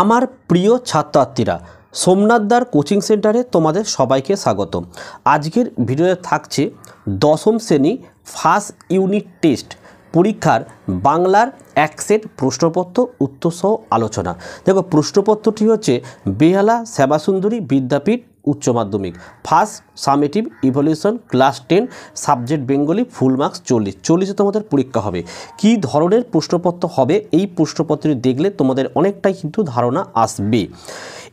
আমার প্রিয় ছাত্রছাত্রীরা, সোমনাথদার কোচিং সেন্টারে তোমাদের সবাইকে স্বাগত। আজকের ভিডিওতে থাকছে দশম শ্রেণী ফার্স্ট ইউনিট টেস্ট পরীক্ষার বাংলার এক সেট প্রশ্নপত্র উত্তরসহ আলোচনা। দেখো, প্রশ্নপত্রটি হচ্ছে বেহালা শ্যামাসুন্দরী বিদ্যাপীঠ উচ্চ মাধ্যমিক first summative evaluation class 10 subject Bengali, full marks 40 তোমাদের পরীক্ষা হবে। কি ধরনের প্রশ্নপত্র হবে এই প্রশ্নপত্রটি দেখলে তোমাদের অনেকটাই কিন্তু ধারণা আসবে।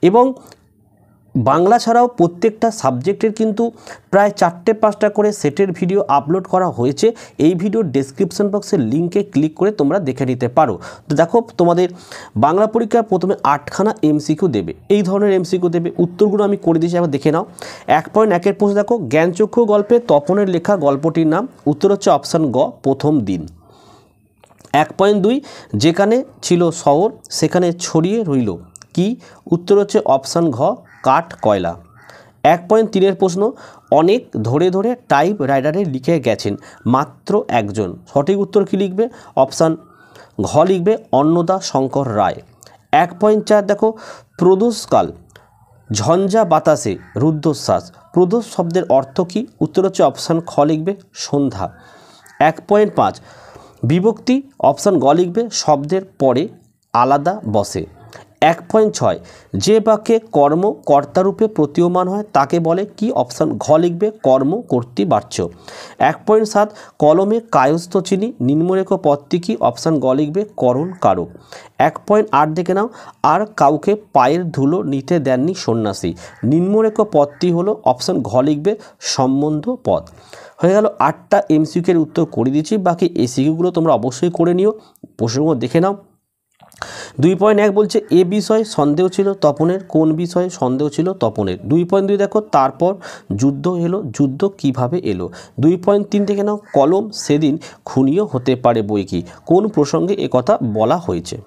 এবং বাংলা ছাড়াও প্রত্যেকটা সাবজেক্টের কিন্তু প্রায় 4-5টা করে সেটের ভিডিও আপলোড করা হয়েছে। এই ভিডিওর ডেসক্রিপশন বক্সের লিঙ্কে ক্লিক করে তোমরা দেখে নিতে পারো। তো দেখো, তোমাদের বাংলা পরীক্ষায় প্রথমে 8খানা এমসিকিউ দেবে, এই ধরনের এমসিকিউ দেবে। উত্তরগুলো আমি করে দিয়েছি, আবার দেখে নাও। 1.1-এর প্রশ্ন দেখো, জ্ঞানচক্ষু গল্পে তপনের লেখা গল্পটির নাম। উত্তর হচ্ছে অপশান গ, প্রথম দিন। 1.2, যেখানে ছিল শহর সেখানে ছড়িয়ে রইল কি? উত্তর হচ্ছে অপশান ঘ, কাঠ কয়লা। 1.3-এর প্রশ্ন, অনেক ধরে ধরে টাইপ রাইটারে লিখে গেছেন মাত্র একজন। সঠিক উত্তর কি লিখবে? অপশান ঘ লিখবে, অন্নদা শঙ্কর রায়। 1.4 দেখো, প্রদোষকাল ঝঞ্ঝা বাতাসে রুদ্ধশ্বাস। প্রদোষ শব্দের অর্থ কি? উত্তর হচ্ছে অপশান খ লিখবে, সন্ধ্যা। 1.5 বিভক্তি, অপশান গ লিখবে, শব্দের পরে আলাদা বসে। 1.6 যে বাক্যে কর্ম কর্তারূপে প্রতীয়মান হয় তাকে বলে কি? অপশান ঘ লিখবে, কর্ম কর্তৃবাচ্য। 1.7 কলমে কায়স্থ চিনি নিম্নরেখ পদটি কি? অপশান গ লিখবে, করণ কারক। 1.8 দেখে নাও, আর কাউকে পায়ের ধুলো নিতে দেননি সন্ন্যাসী। নিম্নরেখ পদটি হলো অপশান ঘ লিখবে, সম্বন্ধ পদ। হয়ে গেল 8টা এমসিকিউর উত্তর করে দিচ্ছি। বাকি এসিকিউগুলো তোমরা অবশ্যই করে নিও, প্রশ্নগুলো দেখে নাও। 2.1 বলছে এ বিষয়ে সন্দেহ ছিল তপনের, কোন বিষয়ে সন্দেহ ছিল তপনের। 2.2 দেখো, তারপর যুদ্ধ এলো, যুদ্ধ কিভাবে এলো। 2.3 থেকে নাও, কলম সেদিন খুনিও হতে পারে বই কি? কোন প্রসঙ্গে একথা বলা হয়েছে।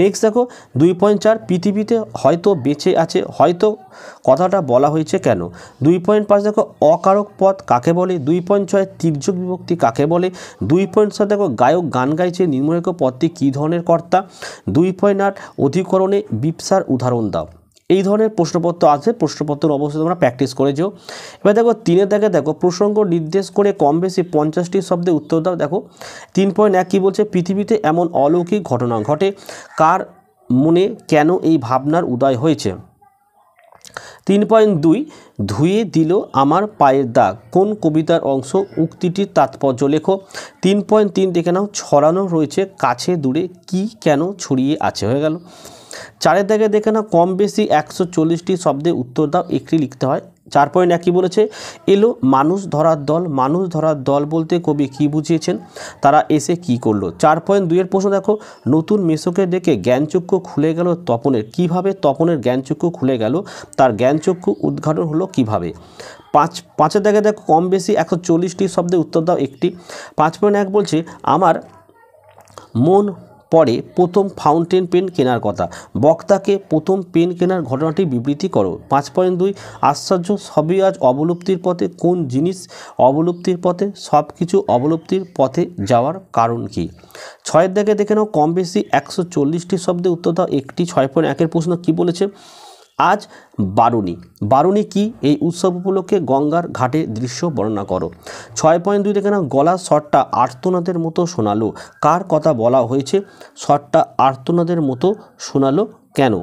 নেক্সট দেখো 2.4 পৃথিবীতে হয়তো বেঁচে আছে, হয়তো কথাটা বলা হয়েছে কেন। 2.5 দেখো, অকারক পদ কাকে বলে। 2.6 তির্যক বিভক্তি কাকে বলে। 2.7 দেখো, গায়ক গান গাইছে নিম্নরেখ পদটি কী ধরনের কর্তা। 2.8 অধিকরণে বিপসার উদাহরণ দাও। এই ধরনের প্রশ্নপত্র আছে, প্রশ্নপত্র অবশ্যই তোমরা প্র্যাকটিস করে যেও। এবার দেখো 3 থেকে দেখো, প্রসঙ্গ নির্দেশ করে কম বেশি 50টি শব্দে উত্তর দাও। দেখো 3.1 কী বলছে? পৃথিবীতে এমন অলৌকিক ঘটনা ঘটে, কার মনে কেন এই ভাবনার উদয় হয়েছে। 3.2 ধুয়ে দিল আমার পায়ের দাগ কোন কবিতার অংশ? উক্তিটির তাৎপর্য লেখো। 3.3 দেখে নাও, ছড়ানো রয়েছে কাছে দূরে, কি কেন ছড়িয়ে আছে। হয়ে গেল। 4 থেকে দেখে নাও, কম বেশি 140টি শব্দে উত্তর দাও, একটি লিখতে হয়। 4.1 কী বলেছে? এলো মানুষ ধরার দল। মানুষ ধরার দল বলতে কবি কি বুঝিয়েছেন? তারা এসে কি করলো। 4.2-এর প্রশ্ন দেখো, নতুন মেসোকে ডেকে জ্ঞানচক্ষু খুলে গেল তপনের। কিভাবে তপনের জ্ঞানচক্ষু খুলে গেল? তার জ্ঞানচক্ষু উদ্ঘাটন হলো কিভাবে। 5 থেকে দেখো, কম বেশি 140টি শব্দে উত্তর দাও, একটি। 5.1 বলছে আমার মন পরে প্রথম ফাউন্টেন পেন কেনার কথা। বক্তাকে প্রথম পেন কেনার ঘটনাটি বিবৃতি করো। 5.2 আশ্চর্য সবই আজ অবলুপ্তির পথে, কোন জিনিস অবলুপ্তির পথে? সব কিছু অবলুপ্তির পথে যাওয়ার কারণ কি? 6 থেকে দেখে নাও, কম বেশি 140টি শব্দে উত্তর দাও, একটি। 6.1-এর প্রশ্ন কি বলেছে? আজ বারুণী। বারুণী কি? এই উৎসব উপলক্ষে গঙ্গার ঘাটে দৃশ্য বর্ণনা করো। 6.2 দেখে নাও, গলার স্বরটা আর্তনাদের মতো শোনালো, কার কথা বলা হয়েছে? স্বরটা আর্তনাদের মতো শোনালো কেন?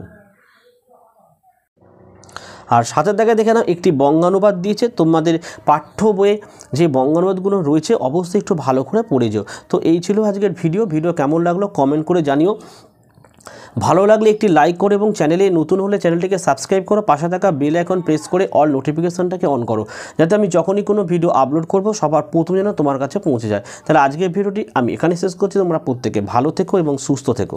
আর 7 থেকে দেখে নাও, একটি বঙ্গানুবাদ দিয়েছে। তোমাদের পাঠ্য বইয়ে যে বঙ্গানুবাদগুলো রয়েছে অবশ্যই একটু ভালো করে পড়ে যাও। তো এই ছিল আজকের ভিডিও কেমন লাগলো কমেন্ট করে জানিও। ভালো লাগলে একটি লাইক করো এবং চ্যানেলে নতুন হলে চ্যানেলটিকে সাবস্ক্রাইব করো। পাশে থাকা বেল আইকন প্রেস করে অল নোটিফিকেশনটাকে অন করো, যাতে আমি যখনই কোনো ভিডিও আপলোড করব সবার প্রথম যেন তোমার কাছে পৌঁছে যায়। তাহলে আজকের ভিডিওটি আমি এখানে শেষ করছি। তোমরা প্রত্যেকে ভালো থেকো এবং সুস্থ থেকো।